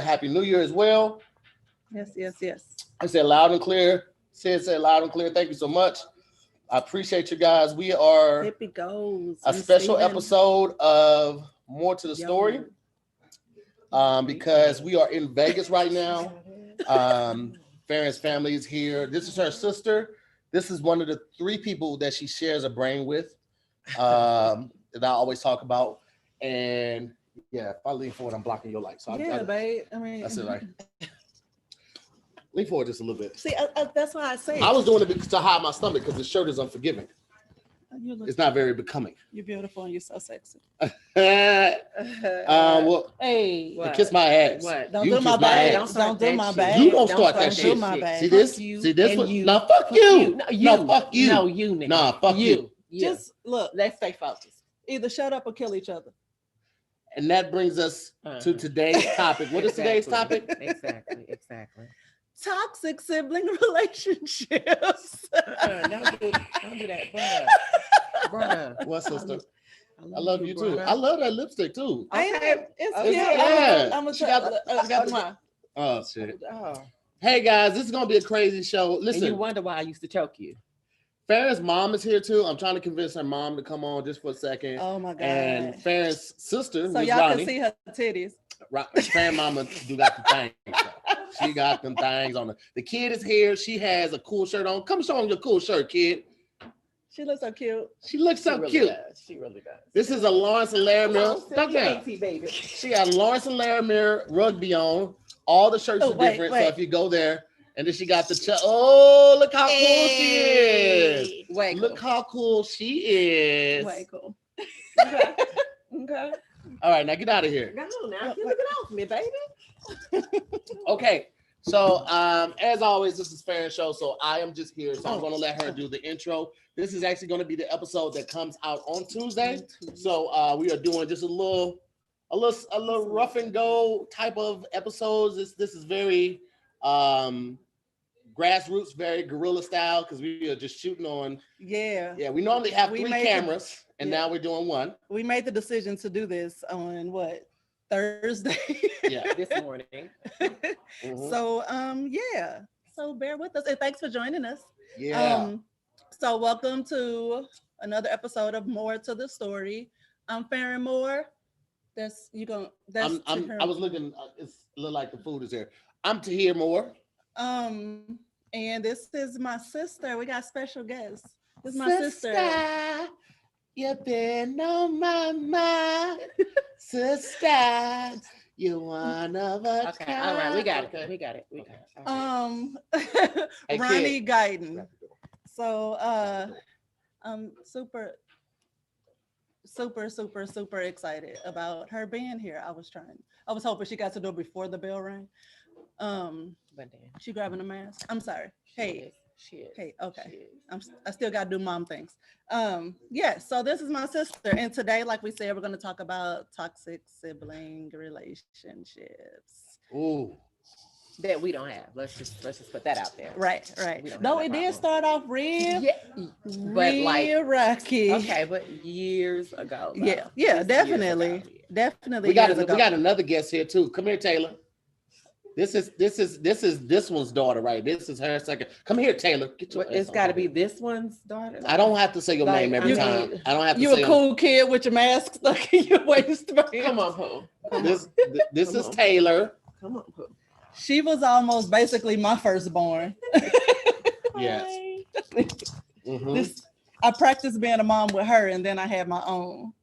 Happy New Year as well. Yes, yes, yes. I said loud and clear. Said loud and clear. Thank you so much. I appreciate you guys. We are Hippie goes. a special episode of More to the Story because we are in Vegas right now. Farren's family is here. This is her sister. This is one of the three people that she shares a brain with that I always talk about. And yeah, if I lean forward, I'm blocking your light. So babe. I mean, that's it, right? Lean forward just a little bit. See, that's why I say I was doing it to hide my stomach because the shirt is unforgiving. It's not very becoming. You're beautiful and you're so sexy. Well, hey, kiss my ass. What? Don't do my bag. Don't do my bag. You don't start that shit. See this? See this one? No, fuck you. No, fuck you. No, you. Nigga. Nah, fuck you. Just look. Let's stay focused. Either shut up or kill each other. And that brings us to today's topic. What is today's topic? Exactly. Toxic sibling relationships. Don't do that, bruh. What, sister? I love you too. I love that lipstick too. Okay. It's cute. Yeah. I'm gonna got mine. Oh shit. Oh. Hey guys, this is gonna be a crazy show. Listen, and you wonder why I used to choke you. Farren's mom is here too. I'm trying to convince her mom to come on just for a second. Oh my god. And Farren's sister, so y'all Ronnie, can see her titties. Farren mama do got the things. She got them things on her. The kid is here. She has a cool shirt on. Come show them your cool shirt, kid. She looks so cute. She looks so cute. Does. She really does. This is a Lawrence and Larimer. She got Lawrence and Larimer rugby on. All the shirts are different. So if you go there, and then she got the look how cool she is. Look how cool she is. Way cool. Okay. All right, now get out of here. No, now you're looking off me, baby. Okay. So, as always, this is Farren show. So I am just here. So I'm going to let her do the intro. This is actually going to be the episode that comes out on Tuesday. So we are doing just a little rough and go type of episodes. This is very grassroots, very guerrilla style because we are just shooting on. Yeah. We normally have three cameras, and now we're doing one. We made the decision to do this on what? Thursday. This morning. So so bear with us and thanks for joining us. So welcome to another episode of More to the Story. I'm Farren Moore. I was looking. It's look like the food is here. I'm Tahir Moore. And this is my sister. We got special guests. This is my sister. You've been on my mind, sister. You're one of a kind. All right, we got it. Ronnie Guyton. So I'm super excited about her being here. I was hoping she got to do it before the bell rang. But then she grabbing a mask. I'm sorry. Hey. She is. Hey, okay. I still got to do mom things. So this is my sister. And today, like we said, we're going to talk about toxic sibling relationships. Ooh. That we don't have. Let's just put that out there. Right. No, it did start off real rocky. Okay, but years ago. Though. Yeah, definitely. Definitely. We got another guest here too. Come here, Taylor. This is this one's daughter, right? This is her second. Come here, Taylor. It's got to be this one's daughter. I don't have to say your name every time. I don't have to. You a cool kid with your mask stuck in your waist. Come on, Pooh. This is Taylor. Come on, Pooh. She was almost basically my firstborn. Yes. I practiced being a mom with her, and then I had my own.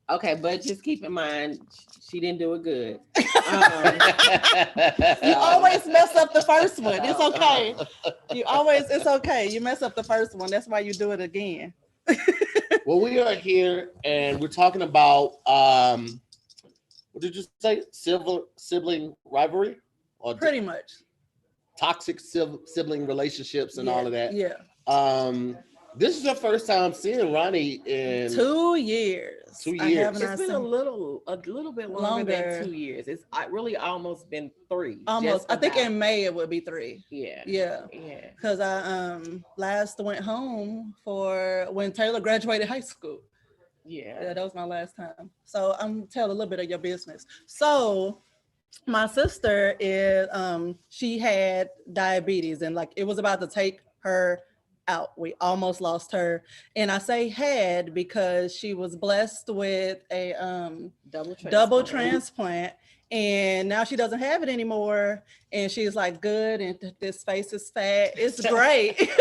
Okay, but just keep in mind, she didn't do it good. You always mess up the first one. It's okay. It's okay. You mess up the first one. That's why you do it again. Well, we are here and we're talking about, what did you say? Sibling rivalry? Or pretty much. Toxic sibling relationships and all of that. Yeah. This is the first time seeing Ronnie in 2 years. 2 years. It's been a little bit longer than 2 years. It's really almost been 3. Almost. I think in May it would be 3. Yeah. Because I last went home for when Taylor graduated high school. Yeah, that was my last time. So I'm telling a little bit of your business. So my sister is she had diabetes, and like it was about to take her out. We almost lost her. And I say had because she was blessed with a double transplant, and now she doesn't have it anymore, and she's like good, and this face is fat. It's great.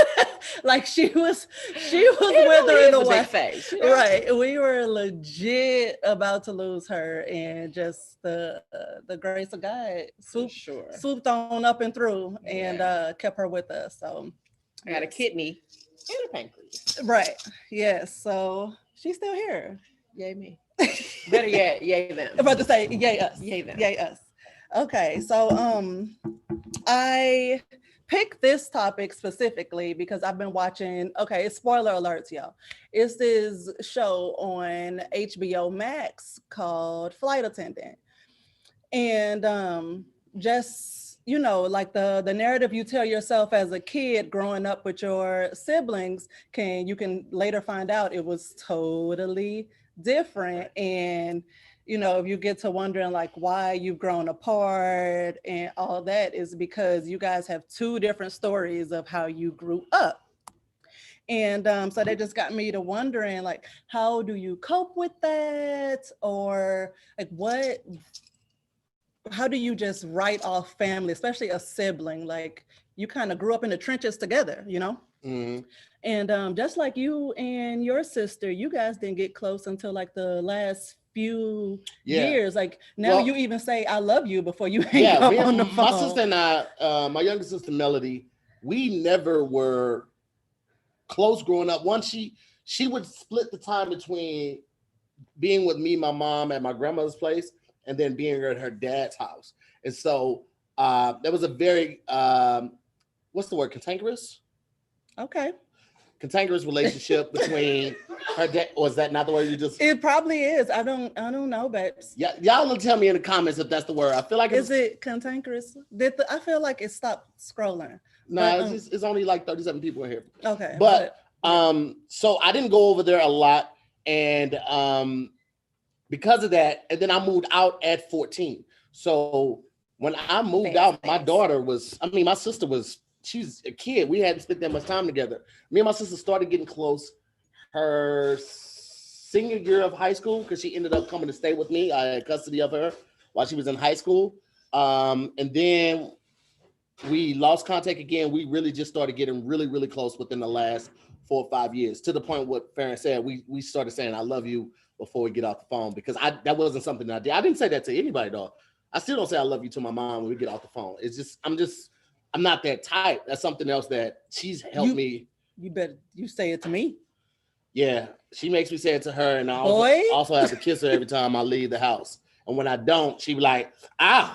Like she was withering away. Face, you know? Right. We were legit about to lose her, and just the grace of God swooped on up and through, and kept her with us. So I got a kidney and a pancreas. Right. Yes. So she's still here. Yay me. Better yet, yay them. I'm about to say yay us. Yay them. Yay us. Okay. So I picked this topic specifically because I've been watching, okay, spoiler alerts, y'all. It's this show on HBO Max called Flight Attendant. And just, you know, like the narrative you tell yourself as a kid growing up with your siblings, you can later find out it was totally different. And you know, if you get to wondering like why you've grown apart and all that, is because you guys have two different stories of how you grew up. And so that just got me to wondering, like, how do you cope with that? Or like how do you just write off family, especially a sibling? Like you kind of grew up in the trenches together, you know? Mm-hmm. And just like you and your sister, you guys didn't get close until like the last few years. Like now you even say I love you before you hang up on the phone. My sister and I, my younger sister Melody, we never were close growing up. Once she would split the time between being with me, my mom at my grandmother's place, and then being at her dad's house. And so there was a very what's the word, cantankerous? Okay. Cantankerous relationship between her dad. Was that not the word you just? It probably is. I don't know, but yeah, y'all will tell me in the comments if that's the word. I feel like is it cantankerous? I feel like it stopped scrolling. No, it's only like 37 people in here. Okay, but so I didn't go over there a lot, and because of that, and then I moved out at 14. So when I moved out, my daughter was, my sister was. She's a kid. We hadn't spent that much time together. Me and my sister started getting close her senior year of high school because she ended up coming to stay with me. I had custody of her while she was in high school. And then we lost contact again. We really just started getting really, really close within the last 4 or 5 years, to the point what Farren said, we started saying, I love you before we get off the phone, because that wasn't something that I did. I didn't say that to anybody though. I still don't say I love you to my mom when we get off the phone. It's just, I'm not that type. That's something else that she's helped me. You say it to me. Yeah, she makes me say it to her, and I also have to kiss her every time I leave the house. And when I don't, she be like,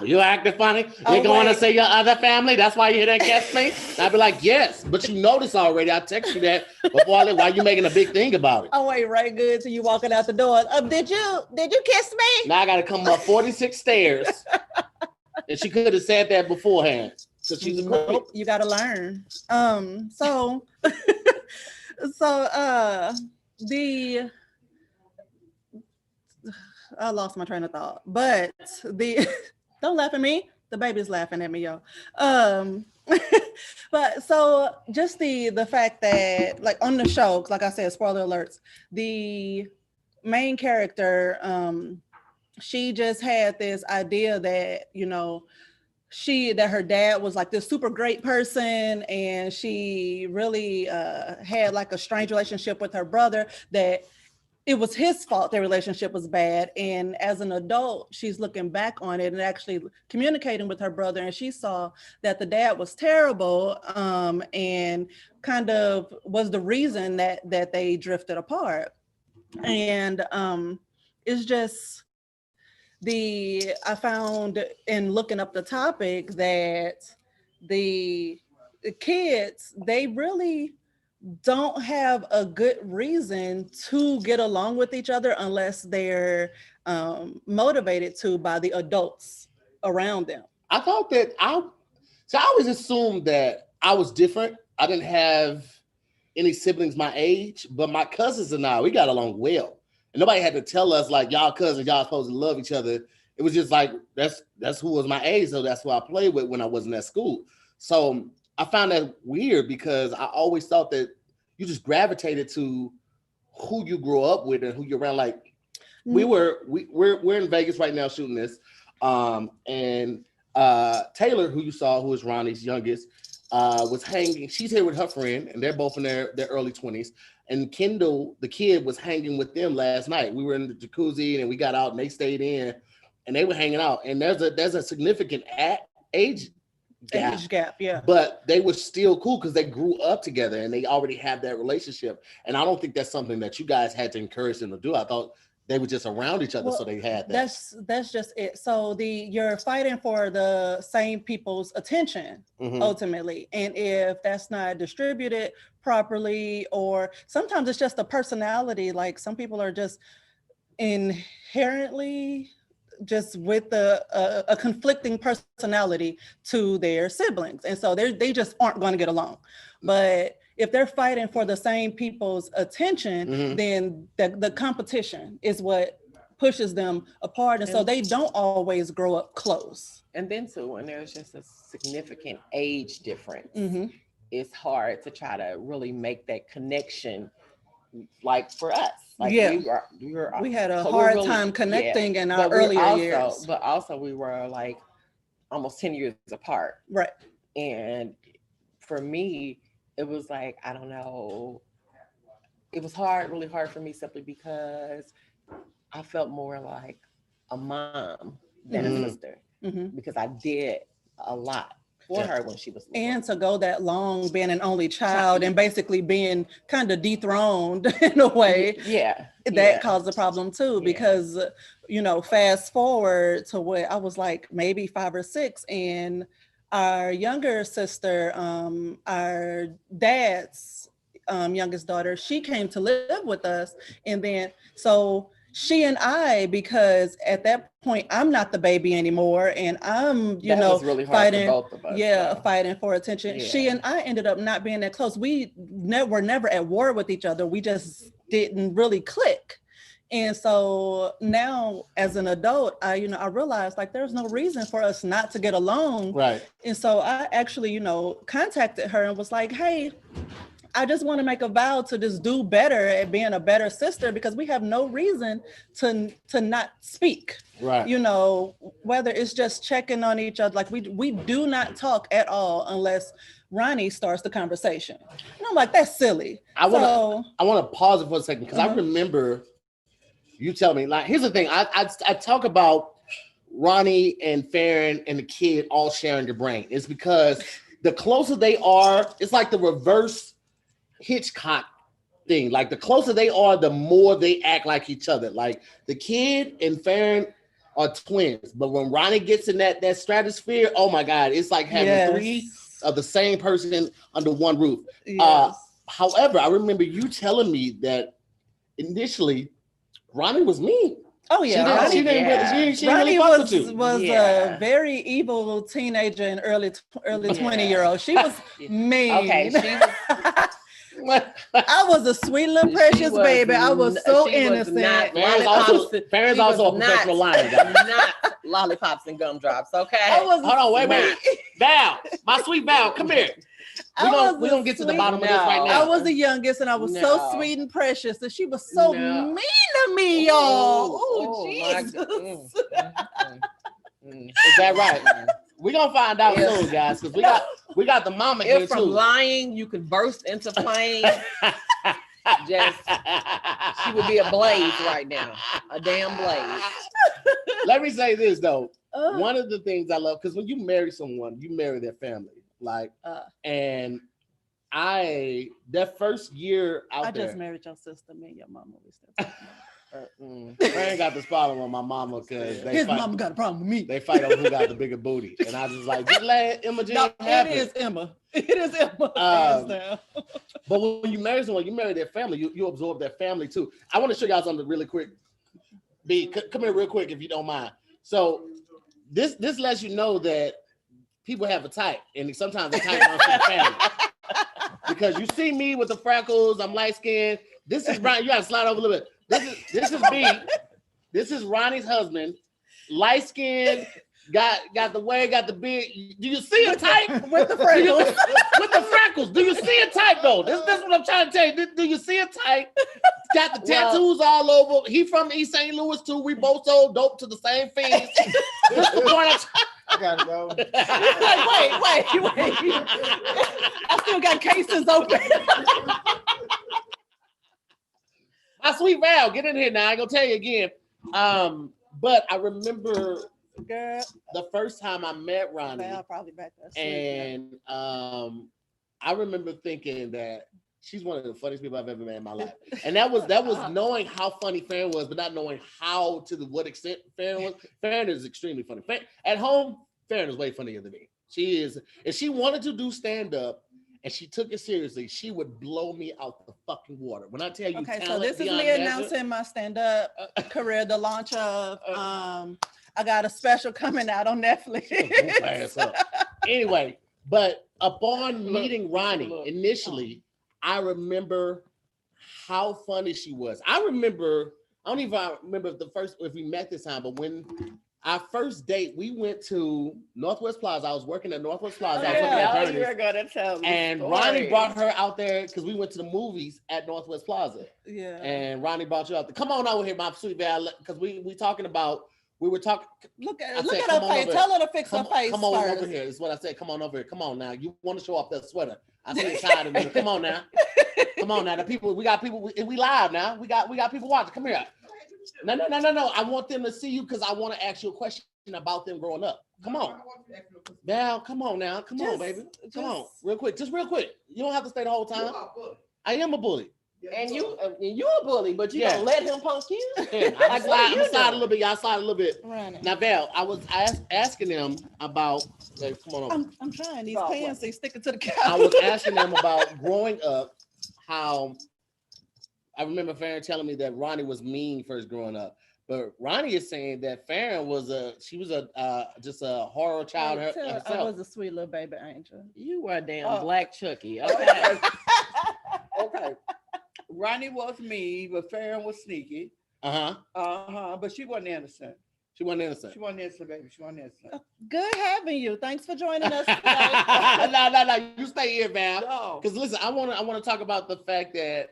you acting funny? You're going to say your other family? That's why you didn't kiss me? And I'd be like, yes, but you know this already. I text you that before why you making a big thing about it? Oh, wait, right good till you walking out the door. Did you kiss me? Now I got to come up 46 stairs. And she could have said that beforehand. So she's a great. Nope, you got to learn. So I lost my train of thought, but don't laugh at me. The baby's laughing at me, y'all. But so just the fact that like on the show, like I said, spoiler alerts, the main character, she just had this idea that, you know, that her dad was like this super great person, and she really had like a strange relationship with her brother, that it was his fault their relationship was bad. And as an adult, she's looking back on it and actually communicating with her brother, and she saw that the dad was terrible, and kind of was the reason that they drifted apart. And it's just I found in looking up the topic that the kids, they really don't have a good reason to get along with each other unless they're motivated to by the adults around them. I thought that I always assumed that I was different. I didn't have any siblings my age, but my cousins and I, we got along well. And nobody had to tell us like, y'all cousins, y'all supposed to love each other it was just like that's who was my age, so that's who I played with when I wasn't at school. So I found that weird because I always thought that you just gravitated to who you grew up with and who you're around. Like we're in Vegas right now shooting this, and Taylor, who you saw, who is Ronnie's youngest, was hanging. She's here with her friend, and they're both in their early 20s. And Kendall, the kid, was hanging with them last night. We were in the jacuzzi, and we got out, and they stayed in, and they were hanging out. And there's a significant age gap, yeah. But they were still cool because they grew up together, and they already have that relationship. And I don't think that's something that you guys had to encourage them to do. I thought they were just around each other, so they had that. That's just it. So you're fighting for the same people's attention ultimately, and if that's not distributed properly, or sometimes it's just a personality. Like some people are just inherently just with a conflicting personality to their siblings, and so they just aren't going to get along. But if they're fighting for the same people's attention, then the competition is what pushes them apart. And so they don't always grow up close. And then too, when there's just a significant age difference, it's hard to try to really make that connection. Like for us, like we had a hard time connecting in our earlier years. But also we were like almost 10 years apart. Right. And for me, it was like, I don't know, it was really hard for me simply because I felt more like a mom than a sister because I did a lot for her when she was little. And to go that long being an only child and basically being kind of dethroned in a way, that caused a problem too, because, fast forward to what I was like maybe 5 or 6, and our younger sister, our dad's youngest daughter, she came to live with us. And then, so she and I, because at that point, I'm not the baby anymore. And I'm, was really hard fighting, for both of us, fighting for attention. Yeah. She and I ended up not being that close. We were never at war with each other. We just didn't really click. And so now as an adult, I realized like there's no reason for us not to get along. Right. And so I actually, contacted her and was like, hey, I just want to make a vow to just do better at being a better sister, because we have no reason to not speak. Right. Whether it's just checking on each other, like we do not talk at all unless Ronnie starts the conversation. And I'm like, that's silly. I want to pause it for a second, because I remember you tell me, like, here's the thing. I talk about Ronnie and Farren and the kid all sharing their brain. It's because the closer they are, it's like the reverse Hitchcock thing. Like the closer they are, the more they act like each other. Like the kid and Farren are twins, but when Ronnie gets in that stratosphere, oh my God, it's like having 3 of the same person under one roof. However, I remember you telling me that initially Ronnie was mean. Oh yeah, she didn't Ronnie really was a very evil teenager and early 20-year-old. She was mean. Okay, she was. I was a sweet little precious baby. I was so innocent. Farren's also a professional liar. Not lollipops and gumdrops. Okay. Hold on, wait. Val, my sweet Val, come here. We're gonna get to the bottom of this right now. I was the youngest, and I was so sweet and precious, and she was so mean to me, y'all. Oh, Jesus. Is that right? We're gonna find out soon, guys, because we got the mama here too. From lying, you could burst into flames. She would be a blaze right now, a damn blaze. Let me say this though. One of the things I love, because when you marry someone, you marry their family. Like, and that first year out there. I just married your sister. Me and your mama. Farren got this problem with my mama because his mama got a problem with me. They fight over who got the bigger booty, and I just like, just let Emma Jean happen. It is Emma. But when you marry someone, you marry their family. You absorb their family too. I want to show y'all something really quick. B, come here real quick if you don't mind. So this lets you know that people have a type, and sometimes the type runs through the family. Because you see me with the freckles, I'm light skinned. This is Brian. You gotta slide over a little bit. This is B. This is Ronnie's husband, light skin, got the way, got the beard. Do you see a type with the freckles? With the freckles. Do you see a type though? This is what I'm trying to tell you. Do you see a type? Got the tattoos all over. He from East St. Louis too. We both sold dope to the same fiends. I gotta go. Wait. I still got cases open. My sweet Val, get in here now. I ain't gonna tell you again. But I remember the first time I met Ronnie, Val probably back there. and I remember thinking that she's one of the funniest people I've ever met in my life. And that was knowing how funny Farren was, but not knowing how to what extent Farren was. Farren is extremely funny. At home, Farren is way funnier than me. She is. If she wanted to do stand-up and she took it seriously, she would blow me out the fucking water. When I tell you, okay, so this is me announcing my stand-up career, the launch of I got a special coming out on Netflix. Anyway, but upon meeting Ronnie initially, I remember how funny she was. I don't even remember if we met this time, but when our first date, we went to Northwest Plaza. I was working at Northwest Plaza. You were gonna tell me. And Ronnie brought her out there because we went to the movies at Northwest Plaza. Yeah. And Ronnie brought you out there. Come on over here, my sweet Val, because we were talking. Look at her face. Tell her to fix her face. Come on over here. This is what I said. Come on over here. Come on now. You want to show off that sweater? I see it tired of you. Come on now. Come on now. We got people. We live now. We got people watching. Come here. No. I want them to see you because I want to ask you a question about them growing up. Come on. Val, come on now. Come on, baby. Come on. Real quick. Just real quick. You don't have to stay the whole time. I am a bully. And you a bully, but you don't let him punk you. Yeah, I'm slide a little bit. Y'all slide a little bit. Right. Now, Val, I was asking them about. Come on over. I'm trying. These pants, they sticking to the couch. I was asking them about growing up. How I remember Farren telling me that Ronnie was mean first growing up, but Ronnie is saying that Farren was just a horror child herself. I was a sweet little baby angel. You were a damn black Chucky. Okay. Okay. Ronnie was mean, but Farren was sneaky. But she wasn't innocent. She wasn't innocent, baby. She wasn't innocent. Good having you. Thanks for joining us today. No. You stay here, Val. No. Because listen, I want to talk about the fact that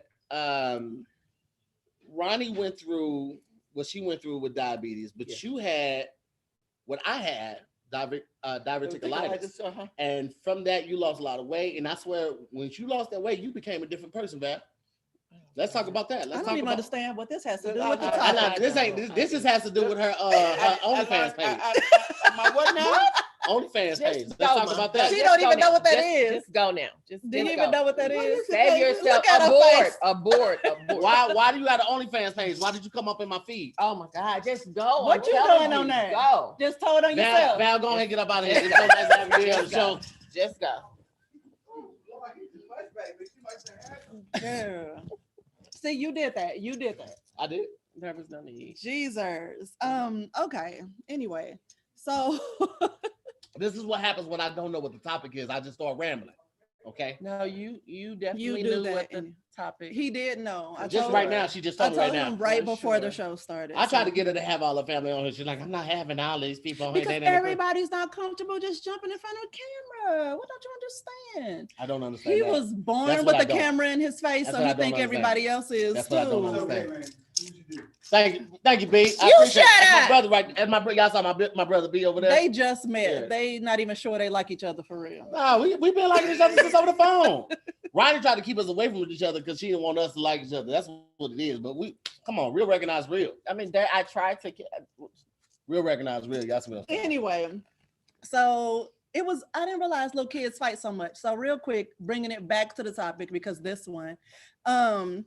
Ronnie went through what she went through with diabetes, but you had what I had, diverticulitis. And from that, you lost a lot of weight. And I swear, when you lost that weight, you became a different person, Val. Let's talk about that. I don't even understand what this has to do with the topic. This just has to do with her OnlyFans page. My what now? OnlyFans page. Let's talk about that. She don't even know what that is. Just go now. Do you even know what that is? Save yourself. Abort. Why do you have an OnlyFans page? Why did you come up in my feed? Oh my God, just go. What you doing on there? Go. Just told on yourself. Val, go ahead and get up out of here. Just go. Yeah. See, you did that. I did. There was no need. Jesus. Okay. Anyway, so this is what happens when I don't know what the topic is. I just start rambling. Okay. No, you definitely knew what the topic. He did know. She just told me him right before the show started. I tried to get her to have all her family on her. She's like, I'm not having all these people on here. Because everybody's not comfortable just jumping in front of the camera. What don't you understand? I don't understand. He was born with a camera in his face, so he think everybody else is That's too. What I don't understand. Thank you, B. You shut up. My brother, right? And y'all saw my brother B over there. They just met. Yeah. They not even sure they like each other for real. No, we been liking each other since over the phone. Ronnie tried to keep us away from each other because she didn't want us to like each other. That's what it is. But come on, real recognize real. I mean, I tried to real recognize real. Y'all see what I'm saying? Anyway, so I didn't realize little kids fight so much. So real quick, bringing it back to the topic because this one, a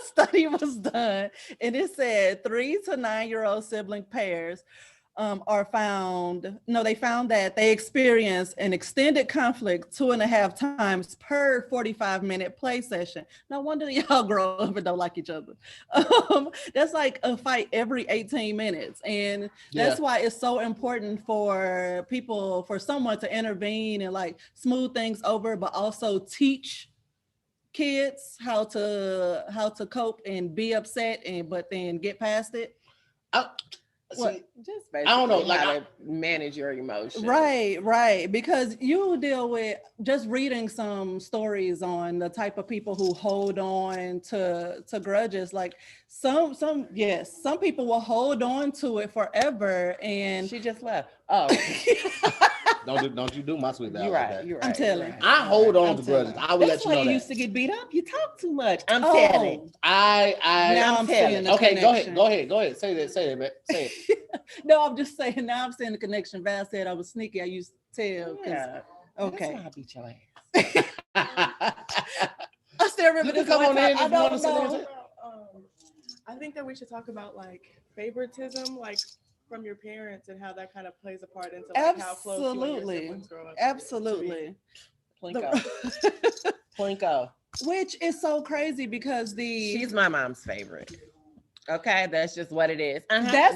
study was done and it said 3 to 9-year-old sibling pairs they found that they experience an extended conflict 2.5 times per 45-minute play session. No wonder y'all grow up and don't like each other. That's like a fight every 18 minutes. And that's why it's so important for someone to intervene and like smooth things over, but also teach kids how to cope and be upset but then get past it. See, just I don't know, like how to manage your emotions. Right. Because you deal with just reading some stories on the type of people who hold on to grudges. Like some people will hold on to it forever. And she just left. Oh, don't you do my sweet You're right. You're right. I'm telling. Right. I hold on to grudges. I will let you know that. You used to get beat up. You talk too much. I'm telling. Now I'm saying the okay, connection. go ahead. Say it, man. Say it. No, I'm just saying. Now I'm saying the connection. Val said I was sneaky. I used to tell. Yeah. Okay. That's why I beat your ass. I still remember this come one on time. in. I don't know. I think that we should talk about like favoritism, like from your parents, and how that kind of plays a part into like how close you and your siblings grow up. Absolutely. Plinko. Which is so crazy because she's my mom's favorite. Okay, that's just what it is. That's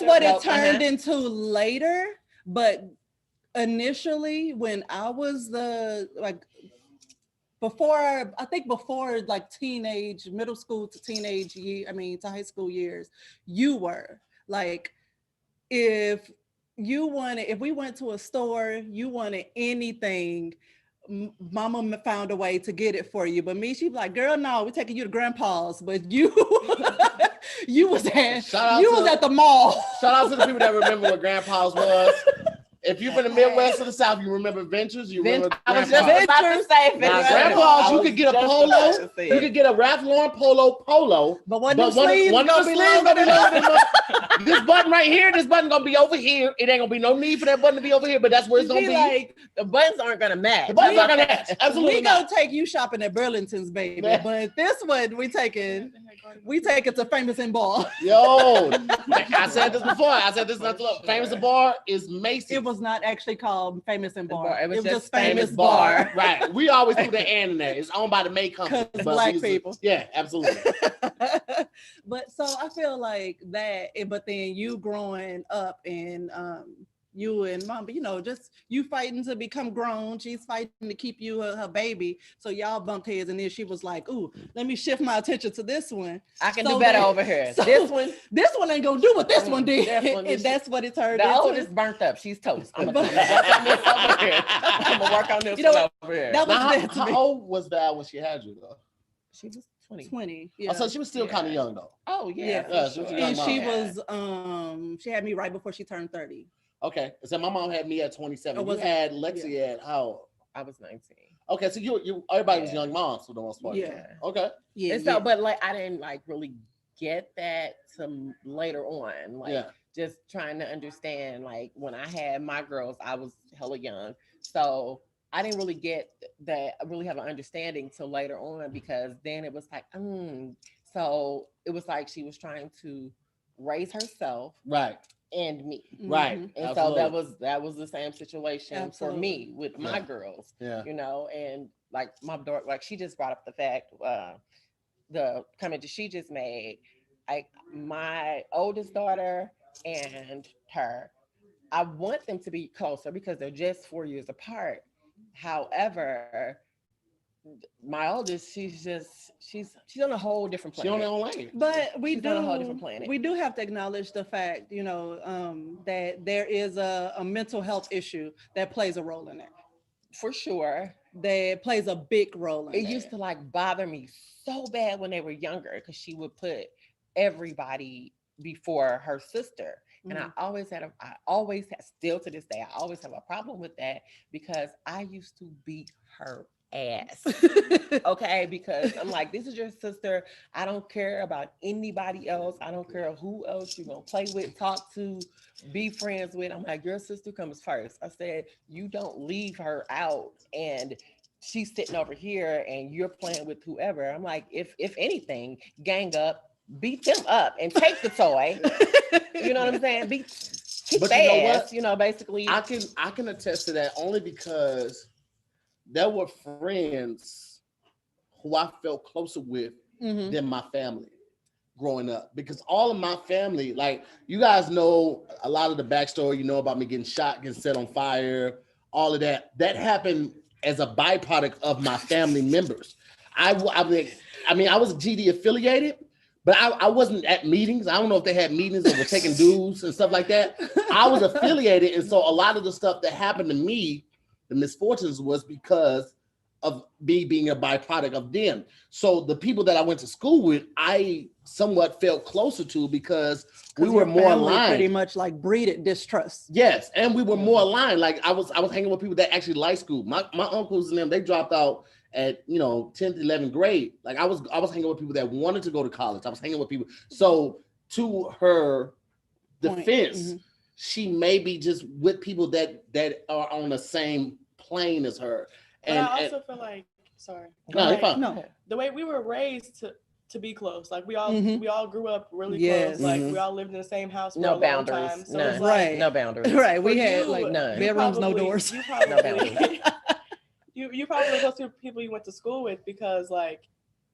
what it turned into later. But initially, when I was before like teenage, middle school to teenage year, to high school years, you were like, if we went to a store, you wanted anything, mama found a way to get it for you. But me, she'd be like, girl, no, we're taking you to grandpa's. But you you was at the mall. Shout out to the people that remember what grandpa's was. If you're from the Midwest or the South, you remember Ventures. You remember Grandpa's. You could get a polo. You could get a Ralph Lauren polo. But one of the sleeves gonna be longer. This button right here, this button gonna be over here. It ain't gonna be no need for that button to be over here, but that's where it's gonna be. Like the buttons aren't gonna match. The buttons aren't gonna match. Absolutely. We gonna take you shopping at Burlington's, baby. Yeah. But this one we take it to Famous and Bar. Yo, I said this before. I said this not too long. Famous and Bar is Macy's. It was not actually called Famous and Bar. It was just Famous Bar. Right. We always put the "and" in there. It's owned by the May company. Black people. Yeah, absolutely. But so I feel like that. But then you growing up and you and mom, just you fighting to become grown. She's fighting to keep you her baby. So y'all bumped heads, and then she was like, "Ooh, let me shift my attention to this one. I can do better over here. So this one ain't gonna do what this one did." And that's what it turned into. The oldest burnt up. She's toast. I'm gonna work on this over here. How old was that when she had you though? She was 20. Yeah. Oh, so she was still kind of young though. Oh yeah. She was and she was she had me right before she turned 30. Okay, so my mom had me at 27. You had Lexi at how old? I was 19. Okay, so you everybody was young moms for the most part. Yeah. Okay. Yeah. And so, but like I didn't like really get that till later on. Like just trying to understand. Like when I had my girls, I was hella young, so I didn't really get that. I really have an understanding till later on because then it was like, so it was like she was trying to raise herself, right. And me, right, and absolutely. so that was the same situation for me with my girls, and like my daughter, like she just brought up the fact, the comment that she just made, like my oldest daughter and her, I want them to be closer because they're just 4 years apart. However, my oldest, she's on a whole different planet. She's on her own lane. But she's on a whole different planet. We do have to acknowledge the fact, that there is a mental health issue that plays a role in that. For sure. That plays a big role in it. It used to like bother me so bad when they were younger because she would put everybody before her sister. And I always had still to this day, I always have a problem with that because I used to beat her ass. Okay, because I'm like, this is your sister. I don't care about anybody else. I don't care who else you're gonna play with, talk to, be friends with. I'm like, your sister comes first. I said, you don't leave her out and she's sitting over here and you're playing with whoever. I'm like, if anything, gang up, beat them up and take the toy. You know what I'm saying? Kick their ass, basically. I can attest to that only because there were friends who I felt closer with than my family growing up. Because all of my family, like you guys know a lot of the backstory, about me getting shot, getting set on fire, all of that. That happened as a byproduct of my family members. I was GD affiliated, but I wasn't at meetings. I don't know if they had meetings or were taking dues and stuff like that. I was affiliated, and so a lot of the stuff that happened to me, the misfortunes, was because of me being a byproduct of them. So the people that I went to school with, I somewhat felt closer to because we were more aligned. Pretty much like breeded distrust. Yes, and we were more aligned. Like I was hanging with people that actually liked school. My uncles and them, they dropped out at 10th, 11th grade. Like I was hanging with people that wanted to go to college. I was hanging with people. So to her defense, she may be just with people that are on the same plane as her. But I also feel like, the way we were raised to be close, like we all grew up really close, like we all lived in the same house for a long time. So it's like, no boundaries. Right, we had like none. Bedrooms, no doors. You probably, no boundaries. you probably were close to people you went to school with because like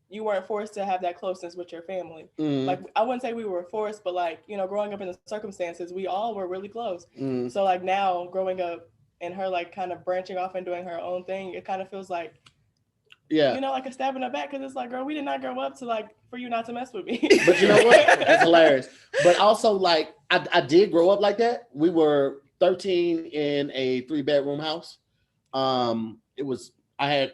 you weren't forced to have that closeness with your family. Like I wouldn't say we were forced, but like growing up in the circumstances, we all were really close. So like now growing up and her like kind of branching off and doing her own thing, it kind of feels like, like a stab in the back, because it's like, girl, we did not grow up to like for you not to mess with me. But you know what? That's hilarious. But also like I did grow up like that. We were 13 in a 3-bedroom house. I had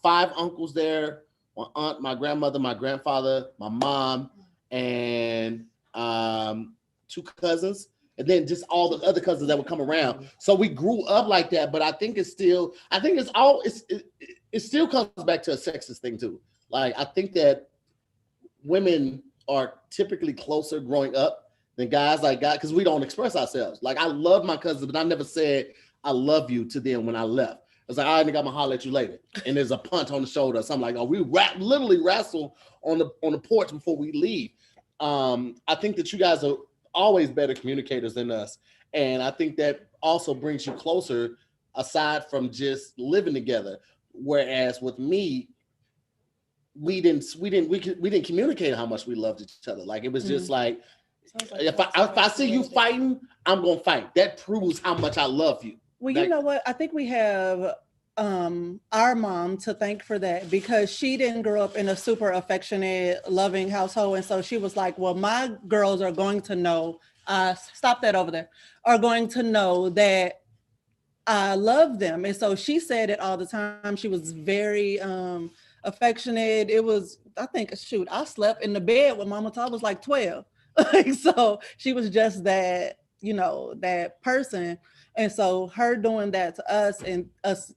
5 uncles there, my aunt, my grandmother, my grandfather, my mom, and 2 cousins. And then just all the other cousins that would come around. So we grew up like that, but I think it still comes back to a sexist thing too. Like I think that women are typically closer growing up than guys like guys, because we don't express ourselves. Like I love my cousins, but I never said I love you to them when I left. I was like, all right, nigga, I'm gonna holler at you later. And there's a punch on the shoulder or something like that. We literally wrestle on the porch before we leave. I think that you guys are always better communicators than us, and I think that also brings you closer aside from just living together. Whereas with me, we didn't communicate how much we loved each other. Like it was just like if I see you fighting, I'm gonna fight. That proves how much I love you. Well, you know what? I think we have our mom to thank for that, because she didn't grow up in a super affectionate, loving household. And so she was like, well, my girls are going to know, stop that over there, are going to know that I love them. And so she said it all the time. She was very affectionate. It was, I think, I slept in the bed when Mama Todd was like 12. So she was just that, that person. And so her doing that to us and us,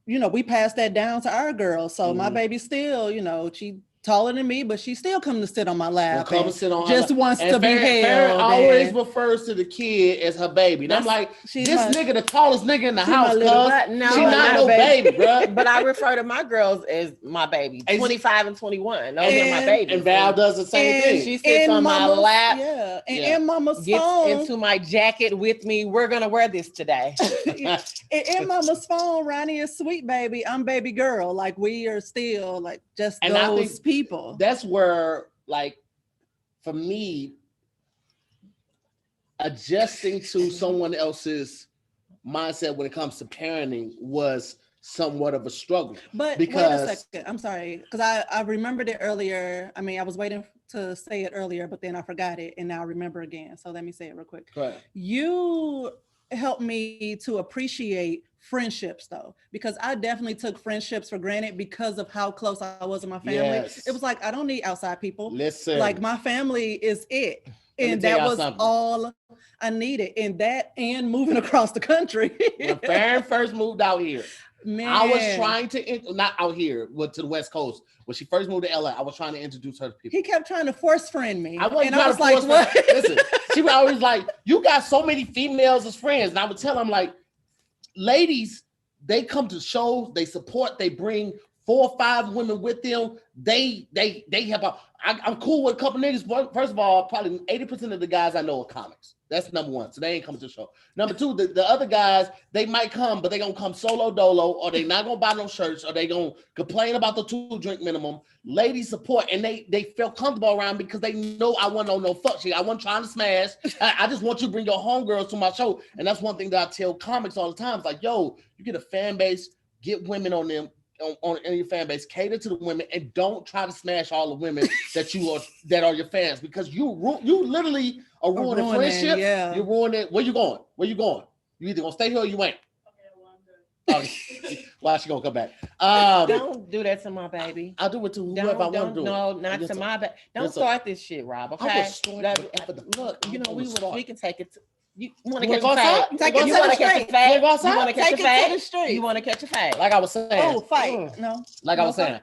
we passed that down to our girls. So my baby still, she taller than me, but she still come to sit on my lap. Come and sit on just her wants to be held. Farren always refers to the kid as her baby. And I'm like, nigga, the tallest nigga in the house, she's not no baby, bro. But I refer to my girls as my baby, 25 and 21. Those are my babies. And Val does the same thing. She sits on my lap. Yeah, and in Mama's gets phone. into my jacket with me. We're gonna wear this today. In Mama's phone, Ronnie is sweet baby. I'm baby girl. Like we are still like just those people. That's where, like, for me, adjusting to someone else's mindset when it comes to parenting was somewhat of a struggle. But because wait a second, I'm sorry, because I remembered it earlier. I mean, I was waiting to say it earlier, but then I forgot it, and now I remember again. So let me say it real quick. Right. You helped me to appreciate friendships, though, because I definitely took friendships for granted because of how close I was with my family. Yes. It was like, I don't need outside people. Listen, like my family is it. And that was all I needed. And moving across the country. When Farren first moved out here, man, I was trying to, not out here, but to the West Coast. When she first moved to LA, I was trying to introduce her to people. He kept trying to force friend me. I was like, what? Listen, she was always like, you got so many females as friends. And I would tell them, like, ladies, they come to shows, they support, they bring 4 or 5 women with them. They help out. I'm cool with a couple niggas. First of all, probably 80% of the guys I know are comics. That's number 1. So they ain't coming to the show. Number 2, the other guys, they might come, but they gonna come solo dolo, or they not gonna buy no shirts, or they gonna complain about the 2-drink minimum. Ladies support, and they felt comfortable around because they know I wasn't on no fuck shit. I wasn't trying to smash. I just want you to bring your homegirls to my show. And that's one thing that I tell comics all the time. It's like, yo, you get a fan base, get women on them, in your fan base, cater to the women and don't try to smash all the women that are your fans, because you literally are ruining friendships. Yeah. You're ruining. Where you going? You either gonna stay here or you ain't. Why she gonna come back? Don't do that to my baby. I'll do it to whoever I want to do. No, not to my baby. Don't start this shit, Rob. Okay. Look, we can take it. You want to catch a fade? Take it to the fade? You want to catch a fade? You want to catch a fade? Like I was saying. Oh, fight. No. Like I was saying.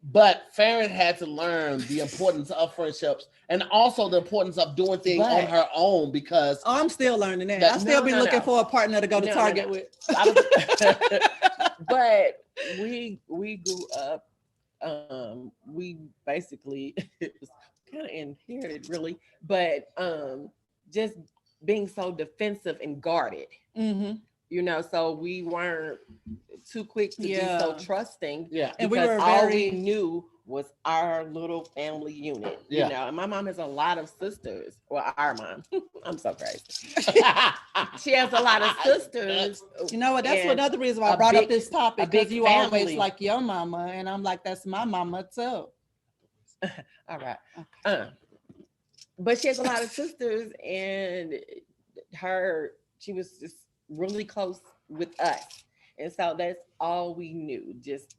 But Farren had to learn the importance of friendships and also the importance of doing things on her own, because I'm still learning that. I still be looking for a partner to go to Target with. But we grew up. We basically kind of inherited, really, but just being so defensive and guarded. You know, so we weren't too quick to be so trusting. Yeah. And we were all we knew was our little family unit. Yeah. You know, and my mom has a lot of sisters. Well, our mom. I'm so crazy. She has a lot of sisters. You know what? That's another reason why I brought up this topic, because you always like your mama, and I'm like, that's my mama too. All right. Okay. But she has a lot of sisters, and she was just really close with us, and so that's all we knew, just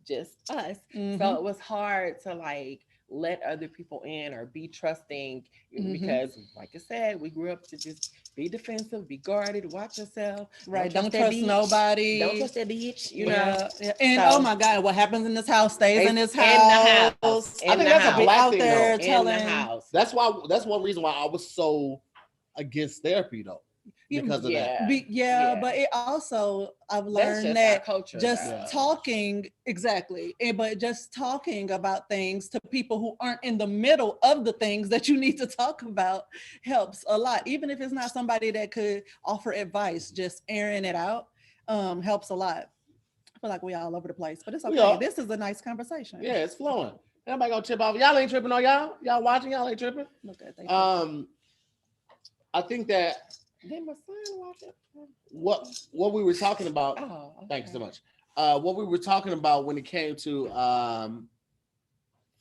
us. So it was hard to like let other people in or be trusting, because like I said, we grew up to just be defensive, be guarded, watch yourself, right? Don't trust nobody, don't trust that bitch, you know. And oh my God, what happens in this house stays in this house. I think that's a black thing there though. telling. In the house. That's one reason why I was so against therapy though. Because of that. But it also, I've learned that talking, but just talking about things to people who aren't in the middle of the things that you need to talk about helps a lot. Even if it's not somebody that could offer advice, just airing it out helps a lot. I feel like we all over the place, but it's okay. This is a nice conversation. Yeah, it's flowing. Everybody gonna trip off. Y'all ain't tripping on y'all. Y'all watching, y'all ain't tripping. Look at I think that Then my son watched it. What we were talking about. Oh, okay. Thank you so much. What we were talking about when it came to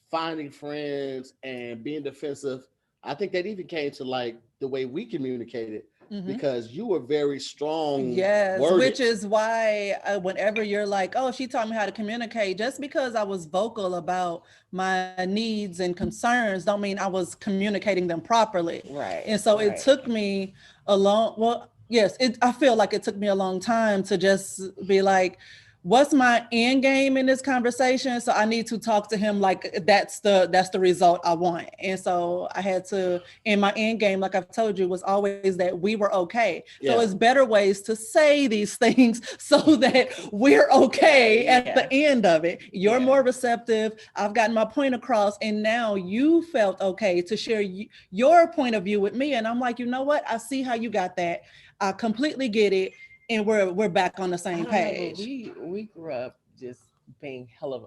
finding friends and being defensive, I think that even came to like the way we communicated, because you were very strong. Yes, worded. which is why whenever you're like, oh, she taught me how to communicate, just because I was vocal about my needs and concerns don't mean I was communicating them properly. Right. And so it took me I feel like it took me a long time to just be like, what's my end game in this conversation? So I need to talk to him like that's the result I want. And so I had to, in my end game, like I've told you, was always that we were okay. Yeah. So it's better ways to say these things so that we're okay at the end of it. You're more receptive. I've gotten my point across, and now you felt okay to share your point of view with me. And I'm like, you know what? I see how you got that. I completely get it. And we're back on the same page. We grew up just being hella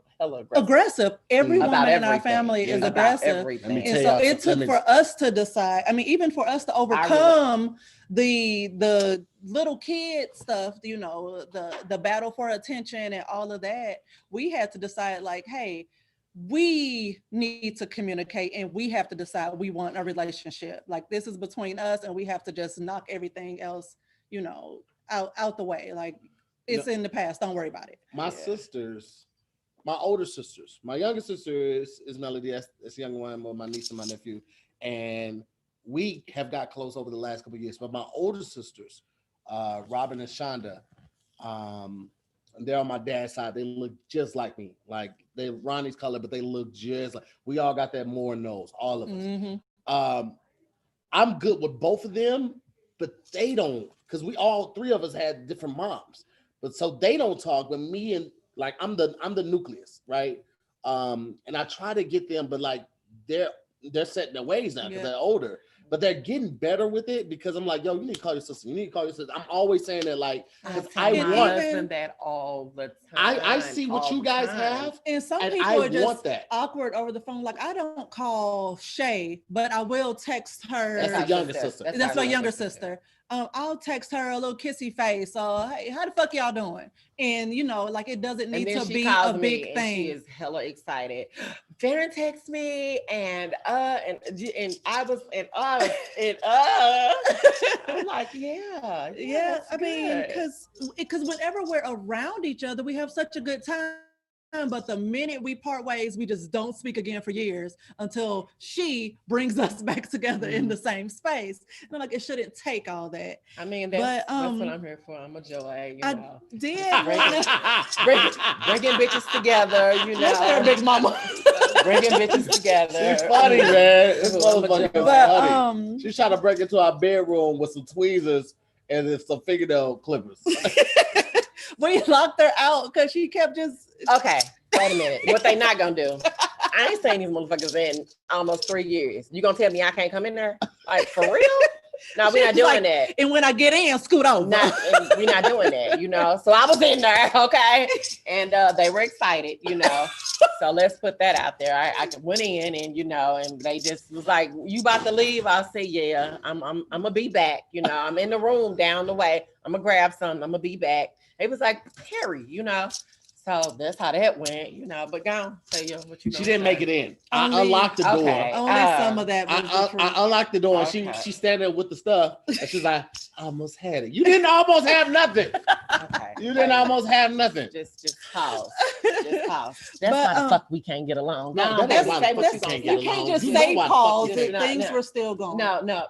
aggressive. Every woman in our family is aggressive. And so it took for us to decide. I mean, even for us to overcome the little kid stuff, you know, the battle for attention and all of that, we had to decide like, hey, we need to communicate and we have to decide we want a relationship. Like this is between us, and we have to just knock everything else, you know, out the way. Like it's in the past, don't worry about it. My sisters, my older sisters, my younger sister is Melody, that's the younger one, with my niece and my nephew, and we have got close over the last couple of years. But my older sisters, Robin and Shonda, they're on my dad's side. They look just like me. Like they're Ronnie's color, but they look just like, we all got that Moore nose, all of us. I'm good with both of them, but they don't, because we all three of us had different moms, but so they don't talk. But me and like I'm the nucleus, right? And I try to get them, but like they're setting their ways now because they're older, but they're getting better with it, because I'm like, yo, you need to call your sister. You need to call your sister. I'm always saying that, like, because I want that all the time. I see what you guys have, and some people are just awkward over the phone. Like I don't call Shay, but I will text her. That's the younger sister. That's my younger sister. I'll text her a little kissy face. Hey, how the fuck y'all doing? And like it doesn't need to be a big thing. She is hella excited. Farren texted me and I was I'm like, yeah. I mean, because whenever we're around each other, we have such a good time. But the minute we part ways, we just don't speak again for years until she brings us back together in the same space. And I'm like, it shouldn't take all that. I mean, that's what I'm here for. I'm a joy, I did bringing bitches together, That's her big mama. Bringing bitches together. She's funny, man. It's motherfucking but, funny. She's trying to break into our bedroom with some tweezers and then some fingernail clippers. We locked her out because she kept just. Okay, wait a minute. What they not gonna do? I ain't seen these motherfuckers in almost 3 years. You gonna tell me I can't come in there? Like, for real? No, we're not doing that. And when I get in, scoot over. We're not doing that, So I was in there, okay? And they were excited, So let's put that out there. I went in and, and they just was like, you about to leave? I'll say, yeah, I'm gonna be back. I'm in the room down the way. I'm gonna grab something. I'm gonna be back. It was like, Harry, So that's how that went, but go on, say what you. She didn't make it in. I unlocked the door. Only some of that. I unlocked the door. Okay. And she's standing there with the stuff, and she's like, "I almost had it." You didn't almost have nothing. Okay. You didn't almost have nothing. Just pause. Just pause. That's why the fuck we can't get along. No, that's why the fuck we can't get along. You can't just You say know why the fuck pause we if can't. things were still going. No.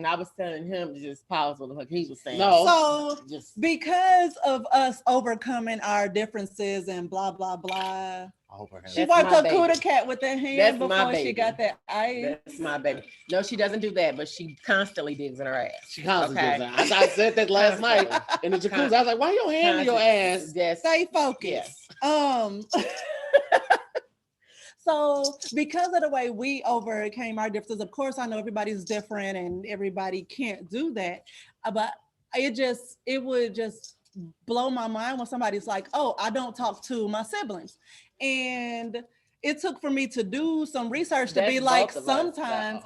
I was telling him to just pause what the fuck he was saying. No. So because of us overcoming our differences and blah blah blah, she wiped her cooter cat with her hand before she got that ice. That's my baby. No, she doesn't do that, but she constantly digs in her ass. She constantly digs in. I said that last night in the jacuzzi. I was like, "Why your hand in your ass?" Yes. Stay focused. Yes. So because of the way we overcame our differences, of course, I know everybody's different and everybody can't do that, but it would just blow my mind when somebody's like, oh, I don't talk to my siblings. And it took for me to do some research to be like, sometimes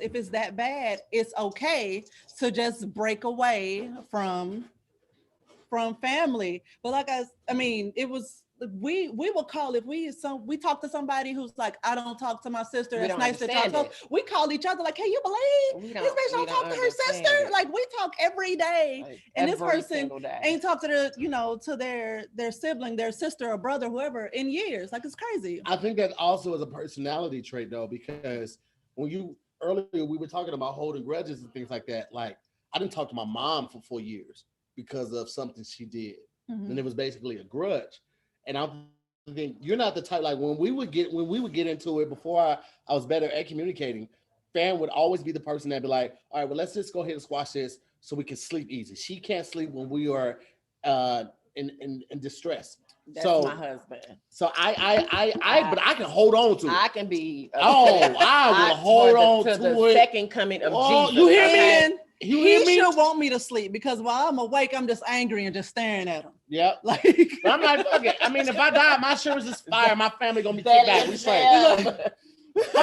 if it's that bad, it's okay to just break away from family. But it was, we will call if we talk to somebody who's like, I don't talk to my sister. It's nice to talk to. We call each other like, hey, you believe this bitch don't talk to her sister? Like, we talk every day, like, and this person ain't talked to to their sibling, their sister or brother, whoever, in years. Like, it's crazy. I think that also is a personality trait though, because earlier we were talking about holding grudges and things like that. Like, I didn't talk to my mom for 4 years because of something she did, and it was basically a grudge. And I think you're not the type, like when we would get into it before I was better at communicating, Farren would always be the person that'd be like, all right, well, let's just go ahead and squash this so we can sleep easy. She can't sleep when we are in distress. That's my husband. So but I can hold on to it. I can be. I will hold on to the second coming of Jesus. You hear me? And he should want me to sleep because while I'm awake, I'm just angry and just staring at him. Yep. Like, I'm like, fuck it. I mean, if I die, my insurance is fire. My family gonna be kicked back. We straight. Hold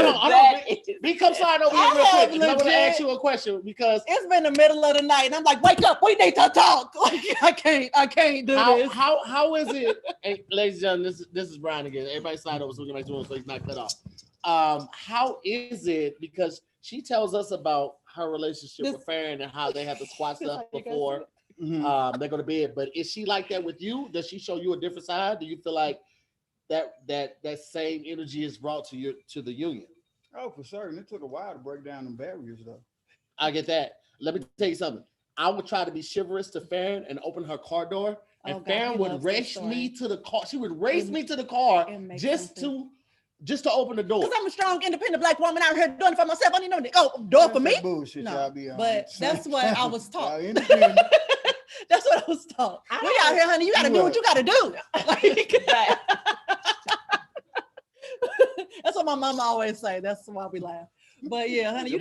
on. Come slide over here real quick. I'm gonna ask you a question because it's been the middle of the night and I'm like, wake up, we need to talk. Like, I can't do this. How is it? Hey, ladies and gentlemen, this is Brian again. Everybody slide over so we can make sure so he's not cut off. How is it? Because she tells us about her relationship with Farren and how they have to squat stuff before they go to bed. But is she like that with you? Does she show you a different side? Do you feel like that same energy is brought to the union? Oh, for certain. It took a while to break down them barriers, though. I get that. Let me tell you something. I would try to be chivalrous to Farren and open her car door, and Farren would race me to the car. She would race me to the car just to open the door. Because I'm a strong, independent Black woman out here doing it for myself. I need no door for me. Bullshit, no, y'all be on. But that's what I was taught. That's what I was taught. We out here, honey. You got to do what you got to do. That's what my mama always say. That's why we laugh. But yeah, honey, Your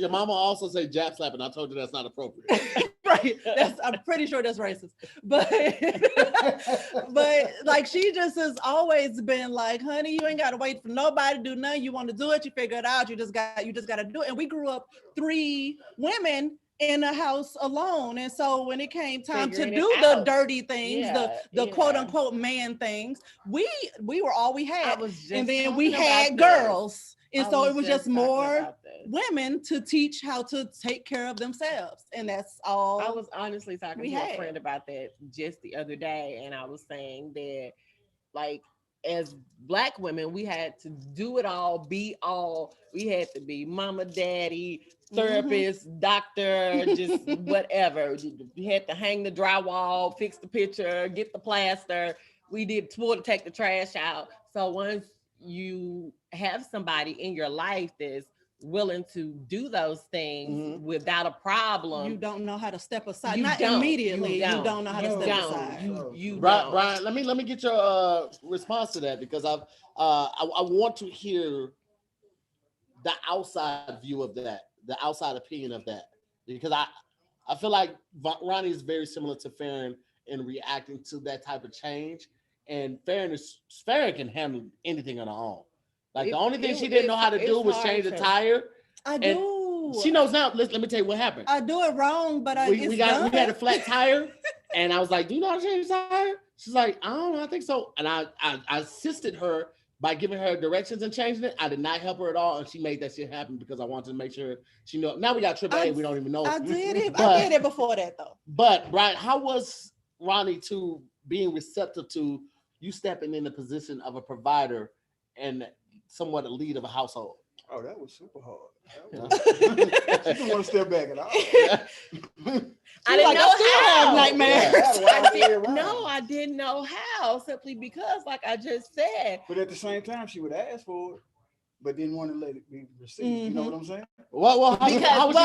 mama also say jab slapping. I told you that's not appropriate. Right. I'm pretty sure that's racist. But like she just has always been like, honey, you ain't gotta wait for nobody to do nothing. You want to do it, you figure it out. You just gotta do it. And we grew up 3 women in the house alone. And so when it came time Figuring to do it the out. dirty things, Yeah, the yeah. quote unquote man things, we were all we I had. was just And then we talking had about this. girls. And I so it was just talking more about this. women to teach how to take care of themselves. And that's all. I was honestly talking we to had. a friend about that just the other day, and I was saying that, like, as Black women, we had to do it all, be all. We had to be mama, daddy, therapist, doctor, just whatever. We had to hang the drywall, fix the picture, get the plaster. We did tour to take the trash out. So once you have somebody in your life that's willing to do those things without a problem, you don't know how to step aside. You Not don't. immediately. You don't know how to step don't. aside. You Brian, let me get your response to that, because I want to hear the outside view of that, the outside opinion of that, because I feel like Ronnie is very similar to Farren in reacting to that type of change, and Farren can handle anything on her own. Like the only thing she didn't know how to do was change the tire. I do. She knows now. Let me tell you what happened. I do it wrong, but we had a flat tire, and I was like, "Do you know how to change the tire?" She's like, "I don't know. I think so." And I assisted her by giving her directions and changing it. I did not help her at all, and she made that shit happen because I wanted to make sure she knew. Now we got AAA. We don't even know. I did it before that though. But Brian, how was Ronnie to being receptive to you stepping in the position of a provider and somewhat a lead of a household? Oh, that was super hard. She didn't want to step back at all. I didn't know how. Nightmares. I didn't know how, simply because, like I just said. But at the same time, she would ask for it, but didn't want to let it be received. You know what I'm saying? Well, how would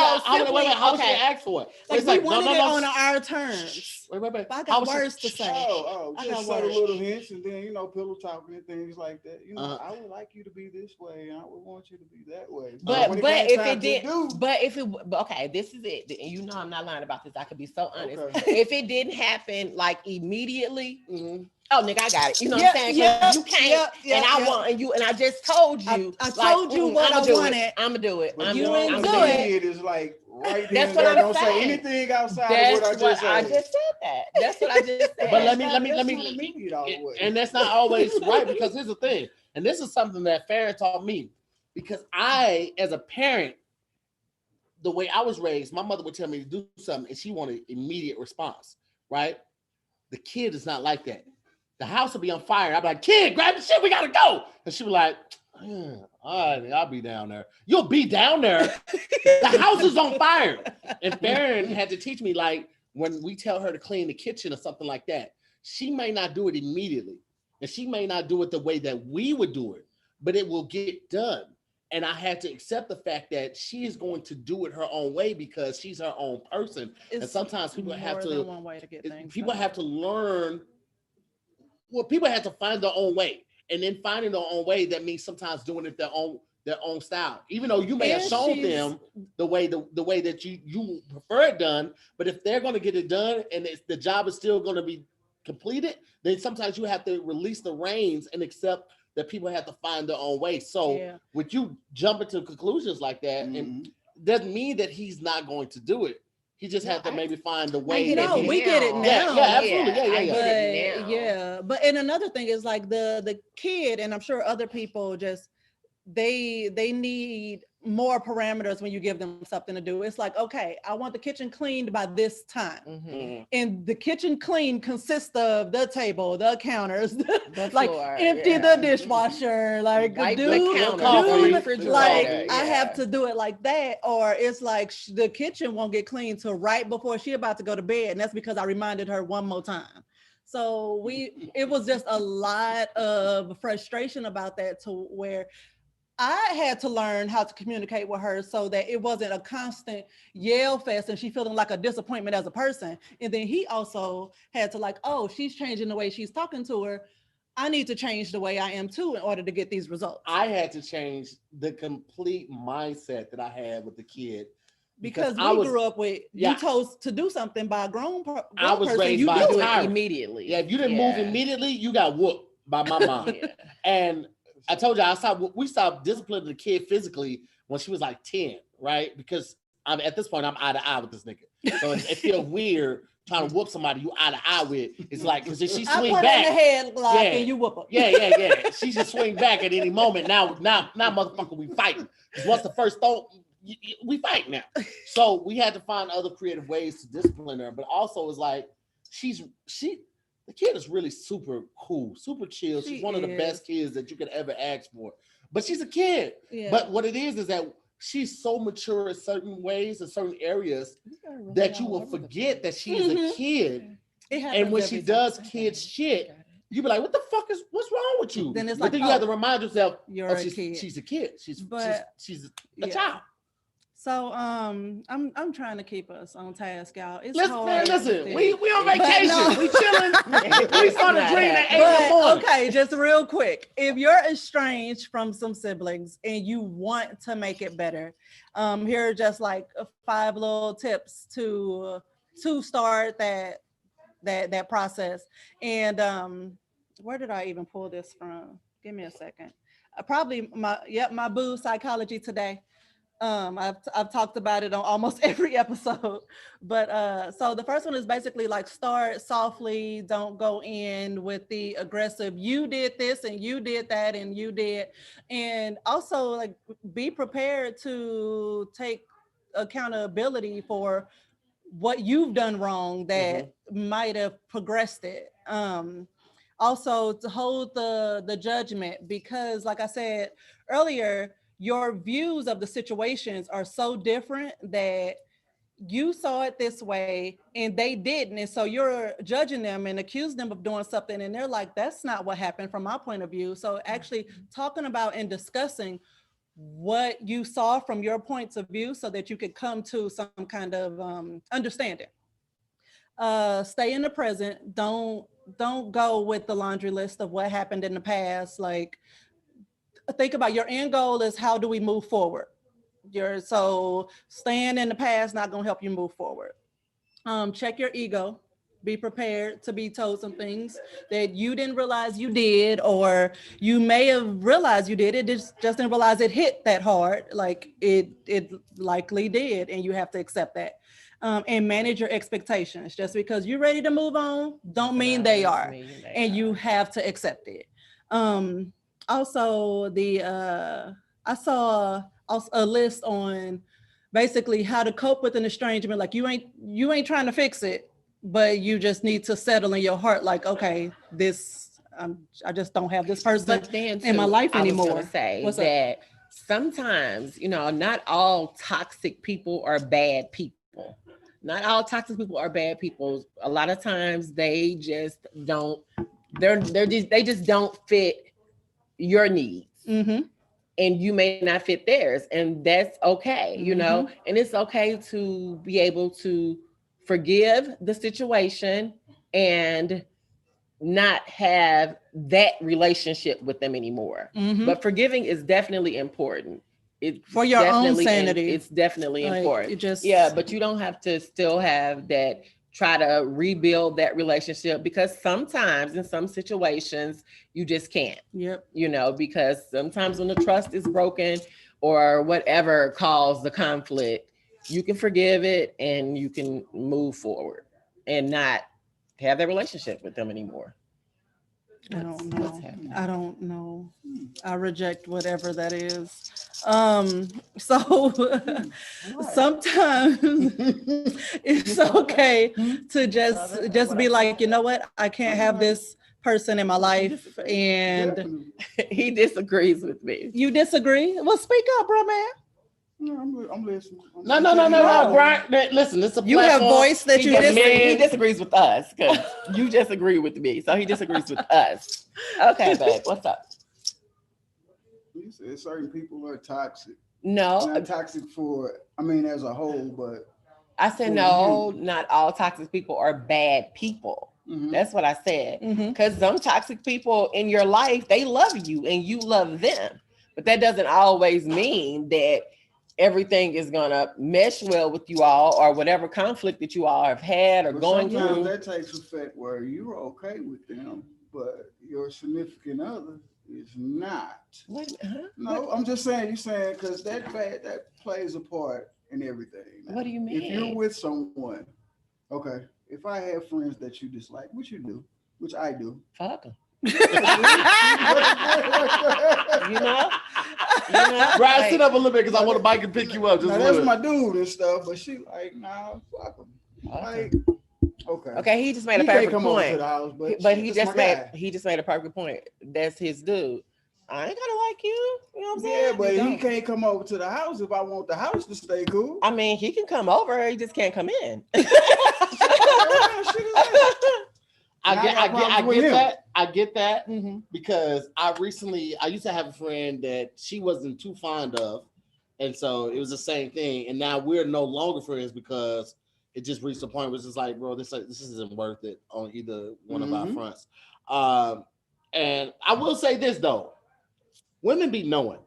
she ask for it? Like we wanted it on our terms. Wait. But I got words to say. Just subtle little hints, and then pillow talking and things like that. I would like you to be this way, and I would want you to be that way. But this is it. And I'm not lying about this. I could be so honest. Okay. If it didn't happen like immediately. Oh, nigga, I got it. You know what I'm saying? You can't, and I want you, and I just told you. I told you what I wanted. I'm gonna do it. But you ain't do it. It is like right That's there. what I'm Don't saying. say anything outside of what I just said. That's what I just said. But let me. And that's not always right, because here's the thing, and this is something that Farren taught me, because I, as a parent, the way I was raised, my mother would tell me to do something, and she wanted immediate response. Right? The kid is not like that. The house will be on fire. I'll be like, "Kid, grab the shit, we gotta go." And she'll be like, "All right, I'll be down there." You'll be down there. The house is on fire. And Farren had to teach me, like, when we tell her to clean the kitchen or something like that, she may not do it immediately. And she may not do it the way that we would do it, but it will get done. And I had to accept the fact that she is going to do it her own way, because she's her own person. And sometimes people have to, one way to get things people have to learn. Well, people have to find their own way, and then finding their own way, that means sometimes doing it their own style. Even though you may have shown them the way that you prefer it done, but if they're going to get it done and the job is still going to be completed, then sometimes you have to release the reins and accept that people have to find their own way. So with you jumping to conclusions like that, and doesn't mean that he's not going to do it. He just had to maybe find a way. We get it now. Yeah, absolutely. Yeah. But and another thing is like the kid, and I'm sure other people just they need more parameters when you give them something to do. It's like, okay, I want the kitchen cleaned by this time. And the kitchen clean consists of the table, the counters, like empty the dishwasher, like I have to do it like that. Or it's like the kitchen won't get clean till right before she about to go to bed. And that's because I reminded her one more time. So it was just a lot of frustration about that, to where I had to learn how to communicate with her so that it wasn't a constant yell fest and she feeling like a disappointment as a person. And then he also had to like, oh, she's changing the way she's talking to her. I need to change the way I am too in order to get these results. I had to change the complete mindset that I had with the kid. Because we grew up with you told to do something by a grown I was person, raised you by do it immediately. Yeah, if you didn't move immediately, you got whooped by my mom. And I told you we stopped disciplining the kid physically when she was like 10, right? Because at this point, I'm eye to eye with this nigga. So it feels weird trying to whoop somebody you eye to eye with. It's like, because if she swing back, in the headlock and you whoop her. Yeah. She should swing back at any moment. Now, motherfucker, we fighting. Because once the first throw, we fight now. So we had to find other creative ways to discipline her. But also, it's like the kid is really super cool, super chill. She's one of the best kids that you could ever ask for. But she's a kid. Yeah. But what it is that she's so mature in certain ways, in certain areas, that you will forget that she is a kid. And when she does kid shit, you be like, what's wrong with you? Then it's like, you have to remind yourself, she's a kid. She's a child. So I'm trying to keep us on task, y'all. It's hard. Listen, we on vacation. We chilling. We started drinking at 8 in the morning. Okay, just real quick. If you're estranged from some siblings and you want to make it better, here are just like 5 little tips to start that process. And where did I even pull this from? Give me a second. Probably my boo Psychology Today. I've talked about it on almost every episode, but so the first one is basically like start softly, don't go in with the aggressive, you did this and you did that and you did, and also like be prepared to take accountability for what you've done wrong that might have progressed it. Also to hold the judgment, because like I said earlier, your views of the situations are so different that you saw it this way and they didn't. And so you're judging them and accusing them of doing something. And they're like, that's not what happened from my point of view. So actually talking about and discussing what you saw from your points of view so that you could come to some kind of understanding. Stay in the present. Don't go with the laundry list of what happened in the past. Like, think about your end goal is how do we move forward? So staying in the past not gonna help you move forward. Check your ego. Be prepared to be told some things that you didn't realize you did, or you may have realized you did it, just didn't realize it hit that hard, like it likely did, and you have to accept that. And manage your expectations. Just because you're ready to move on, don't mean they are, and you have to accept it. Also, I saw a list on basically how to cope with an estrangement. Like you ain't trying to fix it, but you just need to settle in your heart. Like, okay, I just don't have this person in my life anymore. I was gonna say that sometimes, not all toxic people are bad people. Not all toxic people are bad people. A lot of times they just don't. They just don't fit your needs. And you may not fit theirs, and that's okay, and it's okay to be able to forgive the situation and not have that relationship with them anymore. But forgiving is definitely important. For your own sanity. It's definitely important. But you don't have to still have that, try to rebuild that relationship, because sometimes in some situations you just can't. Because sometimes when the trust is broken or whatever caused the conflict, you can forgive it and you can move forward and not have that relationship with them anymore. I don't know. I reject whatever that is. So sometimes it's okay to just be like, you know what? I can't have this person in my life. And he disagrees with me. You disagree? Well, speak up, bro, man. No, I'm listening. No, Brian. Listen, it's a platform. You have voice that you disagree. He disagrees with us because you disagree with me, so he disagrees with us. Okay, babe, what's up? You said certain people are toxic. No, not toxic as a whole, but I said no. Not all toxic people are bad people. That's what I said. Because some toxic people in your life, they love you and you love them, but that doesn't always mean that everything is gonna mesh well with you all, or whatever conflict that you all have had or going through. Sometimes that takes effect where you're okay with them, but your significant other is not. No, I'm just saying. You're saying because that plays a part and everything. Now, what do you mean? If you're with someone, okay, if I have friends that you dislike, which you do, which I do. Fuck them. You Brian, sit up a little bit because I want to bike and pick you up. Just now, that's my dude and stuff, but she like, nah, fuck him. Like, okay, he just made a perfect come point. over to the house, but he just made a perfect point. That's his dude. I ain't gonna like you. You know what I'm saying? Yeah, but he can't come over to the house if I want the house to stay cool. I mean, he can come over. He just can't come in. I get that Mm-hmm. because I used to have a friend that she wasn't too fond of, and so it was the same thing. And now we're no longer friends because it just reached a point where it's just like, bro, this isn't worth it on either one of our fronts. And I will say this though, women be knowing.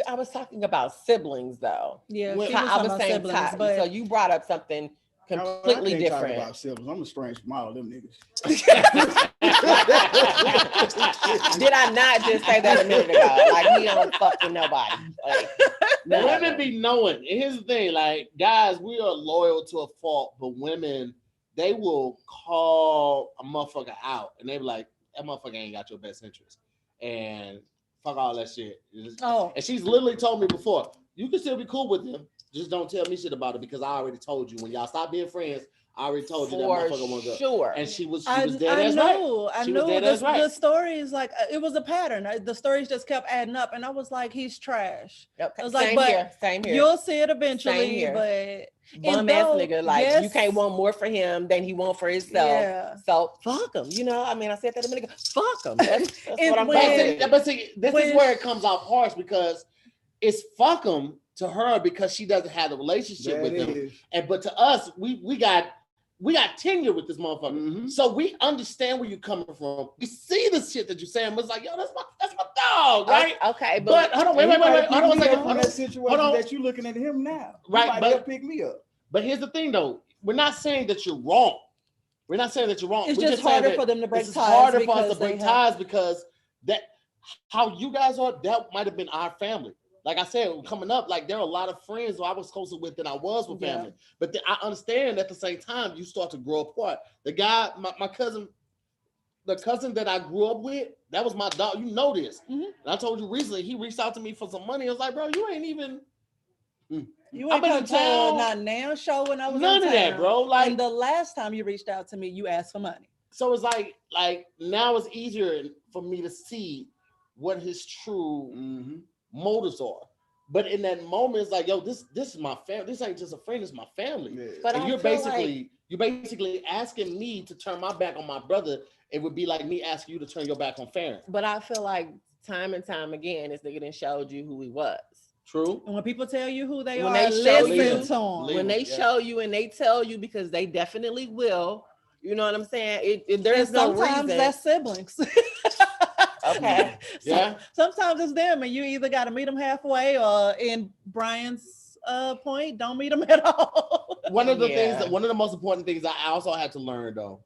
I was talking about siblings though. Yeah, I was saying siblings, but so you brought up something completely different. About siblings. I'm estranged from all them niggas. Did I not just say that a minute ago? Like, we don't fuck with nobody. Like, women be knowing. And here's the thing, like, guys, we are loyal to a fault, but women, they will call a motherfucker out and they be like, that motherfucker ain't got your best interest. And fuck all that shit. And she's literally told me before, you can still be cool with them. Just don't tell me shit about it because I already told you when y'all stop being friends. I already told you that motherfucker want to go. Sure. And she was dead as right. I knew the stories, like it was a pattern. The stories just kept adding up, and I was like, he's trash. Okay. I was like, same here. You'll see it eventually, but bum ass nigga, like you can't want more for him than he want for himself. Yeah. So fuck him. You know, I mean, I said that a minute ago. Fuck him. That's what I'm saying. But see, this is where it comes off harsh because it's fuck him to her because she doesn't have the relationship with him. But to us, we got tenure with this motherfucker. Mm-hmm. So we understand where you're coming from. We see the shit that you're saying, but it's like, yo, that's my dog, right? Okay, but hold on, wait. Hold on a second. That situation that you looking at him now. Right, but pick me up. But here's the thing though. We're not saying that you're wrong. We're not saying that you're wrong. It's just harder for them to break ties. It's harder for us to break ties because that how you guys are, that might have been our family. Like I said, coming up, like there are a lot of friends who I was closer with than I was with family. But I understand at the same time, you start to grow apart. The guy, my cousin, the cousin that I grew up with, that was my dog. You know this. Mm-hmm. And I told you recently, he reached out to me for some money. I was like, bro, you ain't even... You ain't come to not now show when I was none of that, bro. Like, and the last time you reached out to me, you asked for money. So it's like now it's easier for me to see what his true motives are. But in that moment, it's like, yo, this is my family. This ain't just a friend, it's my family. Yeah. But and you're basically asking me to turn my back on my brother. It would be like me asking you to turn your back on Farren. But I feel like time and time again, this nigga done showed you who he was. True. And when people tell you who they when are, listen to them. When they show you and they tell you, because they definitely will, you know what I'm saying? There's no reason. Sometimes that's siblings. Okay. Yeah. Sometimes it's them, and you either got to meet them halfway, or in Brian's point, don't meet them at all. One of the most important things I also had to learn though